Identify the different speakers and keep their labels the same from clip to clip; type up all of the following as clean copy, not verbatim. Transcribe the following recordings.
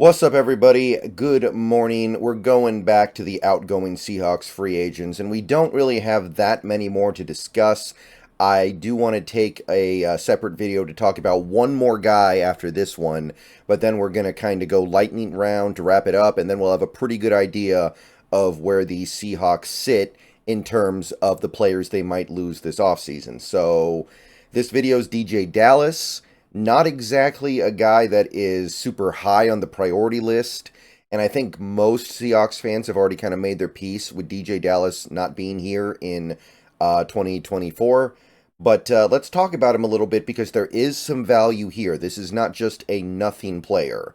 Speaker 1: What's up, everybody? Good morning. We're going back to the outgoing Seahawks free agents, and we don't really have that many more to discuss. I do want to take a separate video to talk about one more guy after this one, but then we're going to kind of go lightning round to wrap it up, and then we'll have a pretty good idea of where the Seahawks sit in terms of the players they might lose this offseason. So, this video is DeeJay Dallas. Not exactly a guy that is super high on the priority list. And I think most Seahawks fans have already kind of made their peace with DeeJay Dallas not being here in 2024. But let's talk about him a little bit because there is some value here. This is not just a nothing player.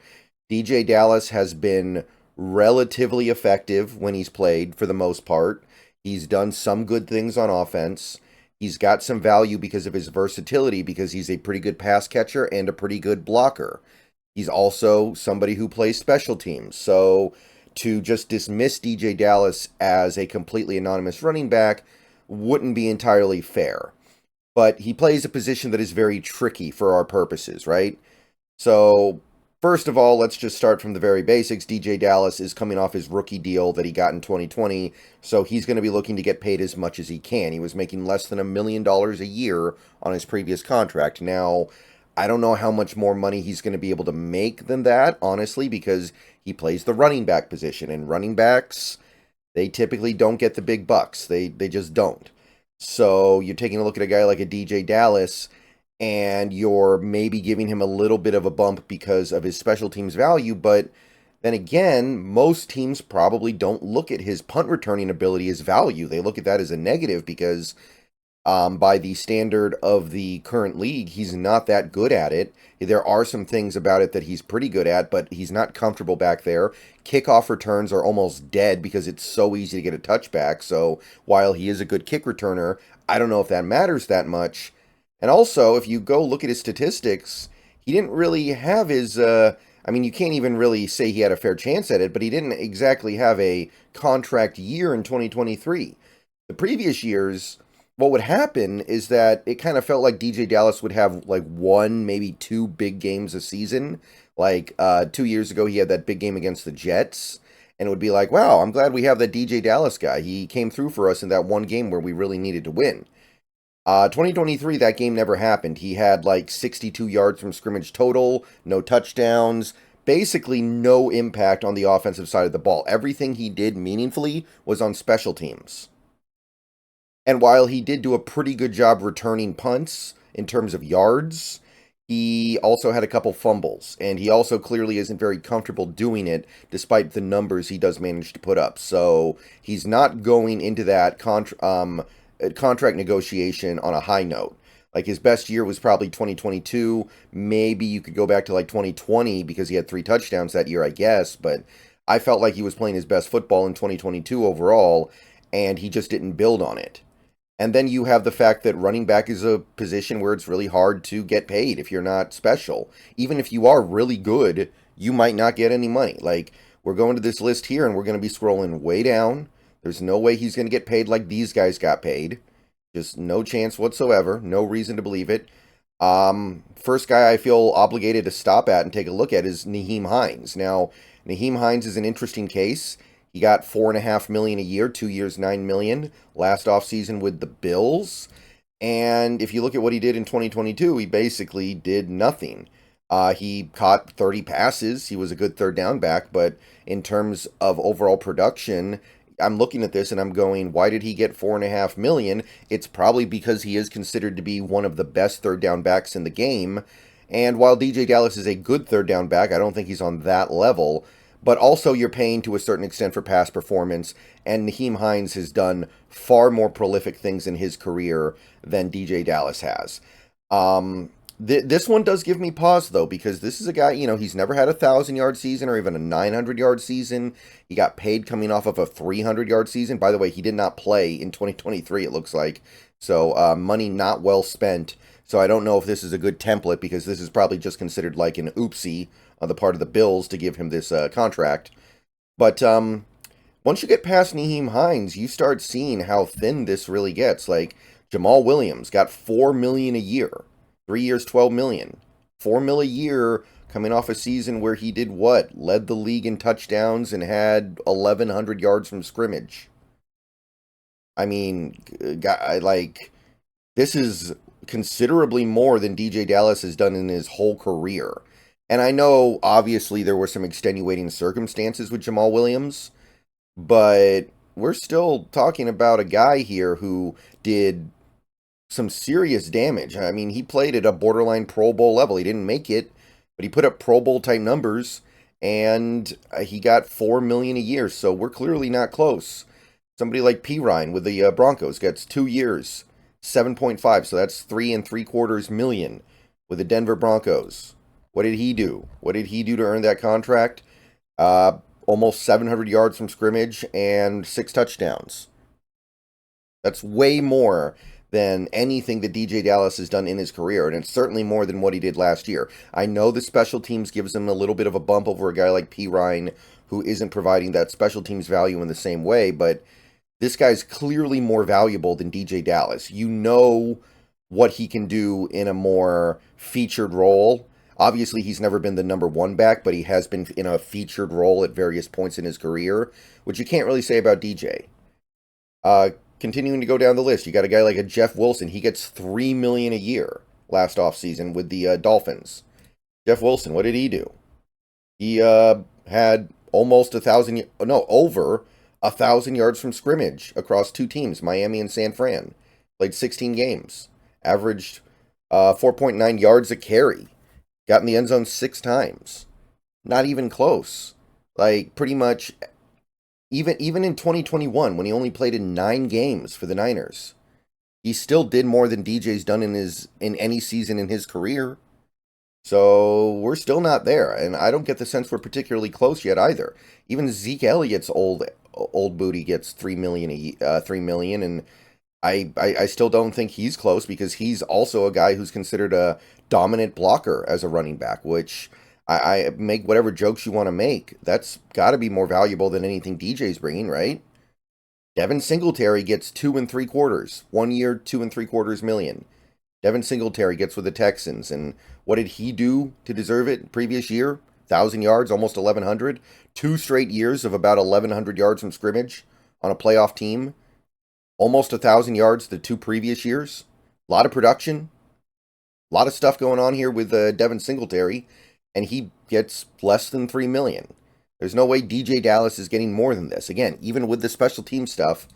Speaker 1: DeeJay Dallas has been relatively effective when he's played for the most part. He's done some good things on offense. He's got some value because of his versatility, because he's a pretty good pass catcher and a pretty good blocker. He's also somebody who plays special teams. So to just dismiss DeeJay Dallas as a completely anonymous running back wouldn't be entirely fair. But he plays a position that is very tricky for our purposes, right? So first of all, let's just start from the very basics. DeeJay Dallas is coming off his rookie deal that he got in 2020, so he's going to be looking to get paid as much as he can. He was making less than $1 million a year on his previous contract. Now, I don't know how much more money he's going to be able to make than that, honestly, because he plays the running back position, and running backs, they typically don't get the big bucks. They just don't. So you're taking a look at a guy like a DeeJay Dallas, and you're maybe giving him a little bit of a bump because of his special teams value, but then again, most teams probably don't look at his punt returning ability as value. They look at that as a negative because by the standard of the current league, he's not that good at it. There are some things about it that he's pretty good at, but he's not comfortable back there. Kickoff returns are almost dead because it's so easy to get a touchback, so while he is a good kick returner, I don't know if that matters that much. And also, if you go look at his statistics, he didn't really have his, you can't even really say he had a fair chance at it, but he didn't exactly have a contract year in 2023. The previous years, what would happen is that it kind of felt like DeeJay Dallas would have like one, maybe two big games a season. Like 2 years ago, he had that big game against the Jets. And it would be like, wow, I'm glad we have that DeeJay Dallas guy. He came through for us in that one game where we really needed to win. 2023, that game never happened. He had like 62 yards from scrimmage total, no touchdowns, basically no impact on the offensive side of the ball. Everything he did meaningfully was on special teams. And while he did do a pretty good job returning punts in terms of yards, he also had a couple fumbles, and he also clearly isn't very comfortable doing it despite the numbers he does manage to put up. So he's not going into that contract negotiation on a high note. Like his best year was probably 2022. Maybe you could go back to like 2020 because he had 3 touchdowns that year, I guess. But I felt like he was playing his best football in 2022 overall, and he just didn't build on it. And then you have the fact that running back is a position where it's really hard to get paid if you're not special. Even if you are really good, you might not get any money. Like, we're going to this list here, and we're going to be scrolling way down. There's no way he's going to get paid like these guys got paid. Just no chance whatsoever. No reason to believe it. First guy I feel obligated to stop at and take a look at is Nyheim Hines. Now, Nyheim Hines is an interesting case. He got $4.5 million a year, 2 years, $9 million last offseason with the Bills. And if you look at what he did in 2022, he basically did nothing. He caught 30 passes. He was a good third down back, but in terms of overall production, I'm looking at this and I'm going, why did he get $4.5 million? It's probably because he is considered to be one of the best third down backs in the game. And while DeeJay Dallas is a good third down back, I don't think he's on that level. But also you're paying to a certain extent for past performance, and Nyheim Hines has done far more prolific things in his career than DeeJay Dallas has. This one does give me pause, though, because this is a guy, he's never had a 1,000-yard season or even a 900-yard season. He got paid coming off of a 300-yard season. By the way, he did not play in 2023, it looks like. So money not well spent. So I don't know if this is a good template, because this is probably just considered like an oopsie on the part of the Bills to give him this contract. But once you get past Nyheim Hines, you start seeing how thin this really gets. Like, Jamal Williams got $4 million a year. 3 years, $12 million. $4 million a year coming off a season where he did what? Led the league in touchdowns and had 1,100 yards from scrimmage. I mean, this is considerably more than DeeJay Dallas has done in his whole career. And I know, obviously, there were some extenuating circumstances with Jamal Williams, but we're still talking about a guy here who did some serious damage. I mean, he played at a borderline Pro Bowl level. He didn't make it, but he put up Pro Bowl type numbers, and he got $4 million a year. So we're clearly not close. Somebody like Krivoshein with the Broncos gets 2 years, 7.5. So that's $3.75 million with the Denver Broncos. What did he do? What did he do to earn that contract? Almost 700 yards from scrimmage and 6 touchdowns. That's way more than anything that DeeJay Dallas has done in his career, and it's certainly more than what he did last year. I know the special teams gives him a little bit of a bump over a guy like Krivoshein, who isn't providing that special teams value in the same way, but this guy's clearly more valuable than DeeJay Dallas. You know what he can do in a more featured role. Obviously, he's never been the number 1 back, but he has been in a featured role at various points in his career, which you can't really say about DeeJay. Continuing to go down the list, you got a guy like a Jeff Wilson. He gets $3 million a year last offseason with the Dolphins. Jeff Wilson, what did he do? He had over 1,000 yards from scrimmage across 2 teams, Miami and San Fran. Played 16 games, averaged 4.9 yards a carry. Got in the end zone 6 times. Not even close. Like, pretty much, even in 2021, when he only played in 9 games for the Niners, he still did more than DeeJay's done in any season in his career. So, we're still not there, and I don't get the sense we're particularly close yet either. Even Zeke Elliott's old booty gets $3 million, and I still don't think he's close, because he's also a guy who's considered a dominant blocker as a running back, which I make whatever jokes you want to make. That's got to be more valuable than anything DeeJay's bringing, right? Devin Singletary gets 2.75, 1 year, $2.75 million. Devin Singletary gets with the Texans, and what did he do to deserve it previous year? 1,000 yards, almost 1,100. 2 straight years of about 1,100 yards from scrimmage on a playoff team. Almost 1,000 yards the 2 previous years. A lot of production. A lot of stuff going on here with Devin Singletary, and he gets less than $3 million. There's no way DeeJay Dallas is getting more than this. Again, even with the special team stuff,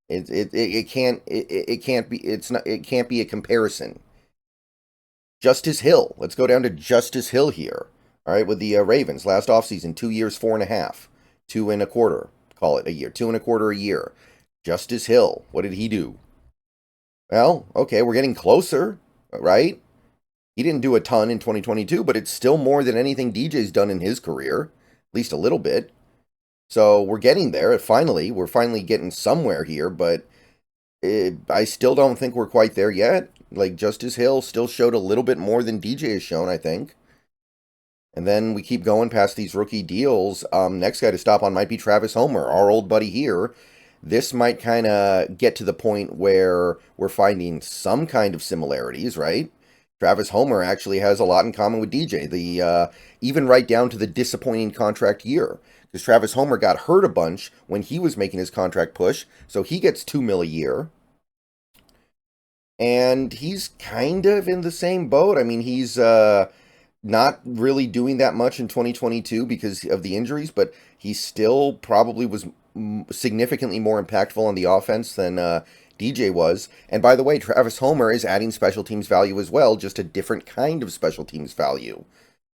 Speaker 1: it can't be a comparison. Justice Hill. Let's go down to Justice Hill here. All right, with the Ravens last offseason, 2 years, 4.5, 2.25. Call it a year, 2.25 a year. Justice Hill. What did he do? Well, okay, we're getting closer, right? He didn't do a ton in 2022, but it's still more than anything DeeJay's done in his career, at least a little bit. So we're getting there. We're finally getting somewhere here, but I still don't think we're quite there yet. Like, Justice Hill still showed a little bit more than DeeJay has shown, I think. And then we keep going past these rookie deals. Next guy to stop on might be Travis Homer, our old buddy here. This might kind of get to the point where we're finding some kind of similarities, right? Travis Homer actually has a lot in common with DeeJay, even right down to the disappointing contract year. Because Travis Homer got hurt a bunch when he was making his contract push, so he gets $2 million a year. And he's kind of in the same boat. I mean, he's not really doing that much in 2022 because of the injuries, but he still probably was significantly more impactful on the offense than DeeJay was. And by the way, Travis Homer is adding special teams value as well, just a different kind of special teams value.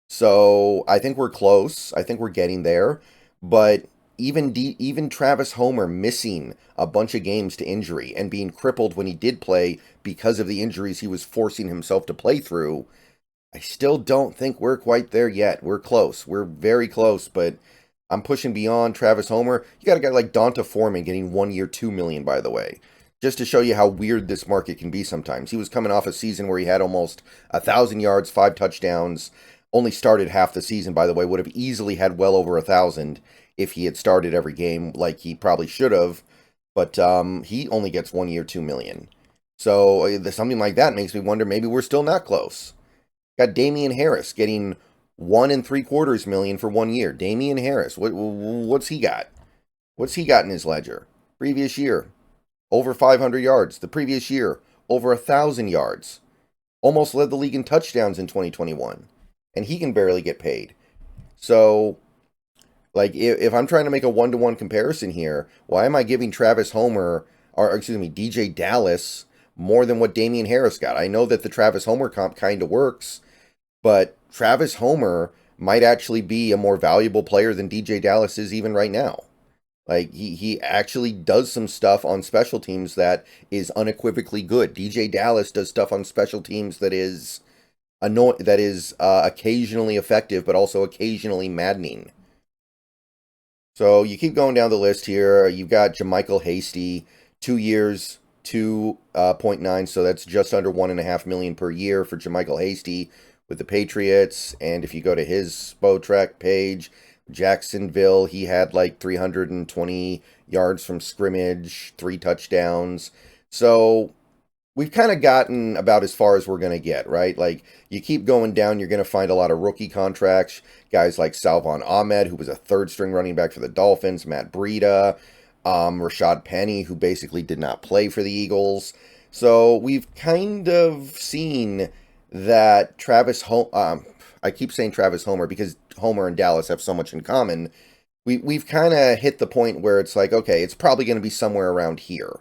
Speaker 1: So I think we're close. I think we're getting there. But even Travis Homer missing a bunch of games to injury and being crippled when he did play because of the injuries he was forcing himself to play through, I still don't think we're quite there yet. We're close. We're very close, but I'm pushing beyond Travis Homer. You got a guy like Donta Foreman getting 1 year, $2 million, by the way. Just to show you how weird this market can be sometimes. He was coming off a season where he had almost 1,000 yards, 5 touchdowns. Only started half the season, by the way. Would have easily had well over 1,000 if he had started every game like he probably should have. But he only gets 1 year, $2 million. So something like that makes me wonder maybe we're still not close. Got Damian Harris getting $1.75 million for 1 year. Damian Harris, what's he got? What's he got in his ledger? Previous year, over 500 yards. The previous year, over 1,000 yards. Almost led the league in touchdowns in 2021. And he can barely get paid. So, like, if I'm trying to make a one-to-one comparison here, why am I giving DeeJay Dallas more than what Damian Harris got? I know that the Travis Homer comp kind of works, but Travis Homer might actually be a more valuable player than DeeJay Dallas is even right now. Like, he actually does some stuff on special teams that is unequivocally good. DeeJay Dallas does stuff on special teams that is occasionally effective, but also occasionally maddening. So you keep going down the list here. You've got JaMycal Hasty, 2 years, 2.9, so that's just under $1.5 million per year for JaMycal Hasty with the Patriots. And if you go to his Spotrac page, Jacksonville, he had like 320 yards from scrimmage, 3 touchdowns. So we've kind of gotten about as far as we're going to get, right? Like, you keep going down, you're going to find a lot of rookie contracts. Guys like Salvon Ahmed, who was a third-string running back for the Dolphins, Matt Breida, Rashad Penny, who basically did not play for the Eagles. So we've kind of seen that I keep saying Travis Homer because Homer and Dallas have so much in common. We've kind of hit the point where it's like, okay, it's probably going to be somewhere around here.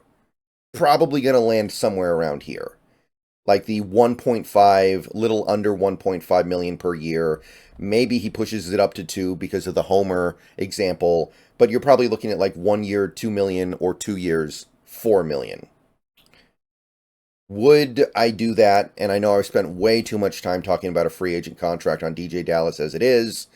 Speaker 1: Probably going to land somewhere around here. Like the 1.5, little under 1.5 million per year. Maybe he pushes it up to 2 because of the Homer example. But you're probably looking at like 1 year, 2 million, or 2 years, 4 million. Would I do that? And I know I've spent way too much time talking about a free agent contract on DeeJay Dallas as it is,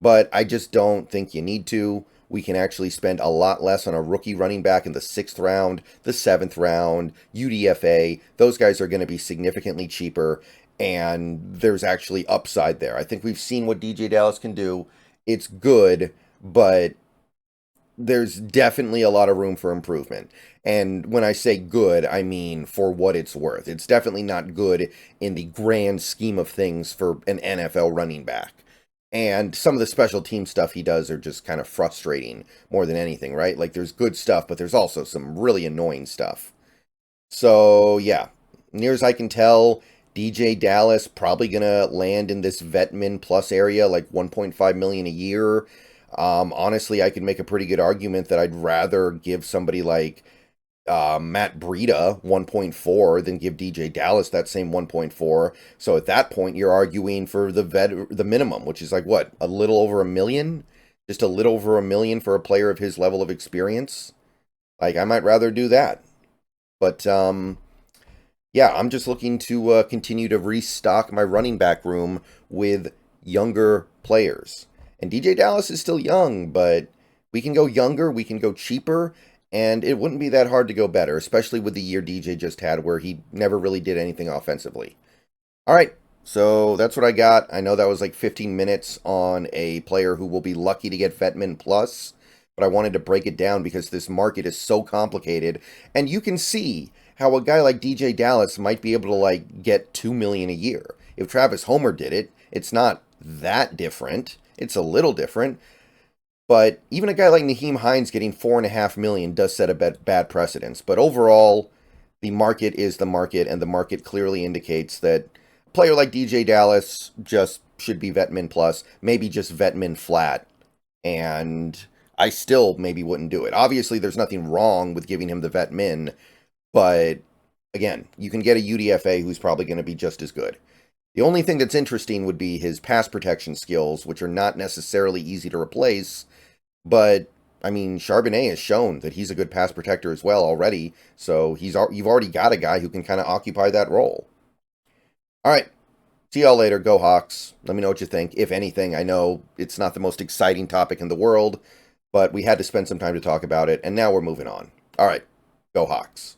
Speaker 1: but I just don't think you need to. We can actually spend a lot less on a rookie running back in the 6th round, the 7th round, UDFA. Those guys are going to be significantly cheaper, and there's actually upside there. I think we've seen what DeeJay Dallas can do. It's good, but there's definitely a lot of room for improvement. And when I say good, I mean for what it's worth. It's definitely not good in the grand scheme of things for an NFL running back. And some of the special team stuff he does are just kind of frustrating more than anything, right? Like, there's good stuff, but there's also some really annoying stuff. So, yeah, near as I can tell, DeeJay Dallas probably going to land in this Vetmin Plus area, like 1.5 million a year. Honestly, I could make a pretty good argument that I'd rather give somebody like Matt Breida 1.4 than give DeeJay Dallas that same 1.4. So at that point, you're arguing for the minimum, which is like what, a little over $1 million? Just a little over $1 million for a player of his level of experience. Like, I might rather do that. But yeah, I'm just looking to continue to restock my running back room with younger players. And DeeJay Dallas is still young, but we can go younger, we can go cheaper, and it wouldn't be that hard to go better, especially with the year DeeJay just had where he never really did anything offensively. All right, so that's what I got. I know that was like 15 minutes on a player who will be lucky to get Vetmin Plus, but I wanted to break it down because this market is so complicated, and you can see how a guy like DeeJay Dallas might be able to like get $2 million a year. If Travis Homer did it, it's not that different. It's a little different. But even a guy like Nyheim Hines getting $4.5 million does set a bad precedence. But overall, the market is the market, and the market clearly indicates that a player like DeeJay Dallas just should be Vetmin Plus, maybe just Vetmin Flat. And I still maybe wouldn't do it. Obviously, there's nothing wrong with giving him the Vetmin, but again, you can get a UDFA who's probably going to be just as good. The only thing that's interesting would be his pass protection skills, which are not necessarily easy to replace. But, I mean, Charbonnet has shown that he's a good pass protector as well already. So you've already got a guy who can kind of occupy that role. All right. See y'all later. Go Hawks. Let me know what you think. If anything, I know it's not the most exciting topic in the world, but we had to spend some time to talk about it, and now we're moving on. All right. Go Hawks.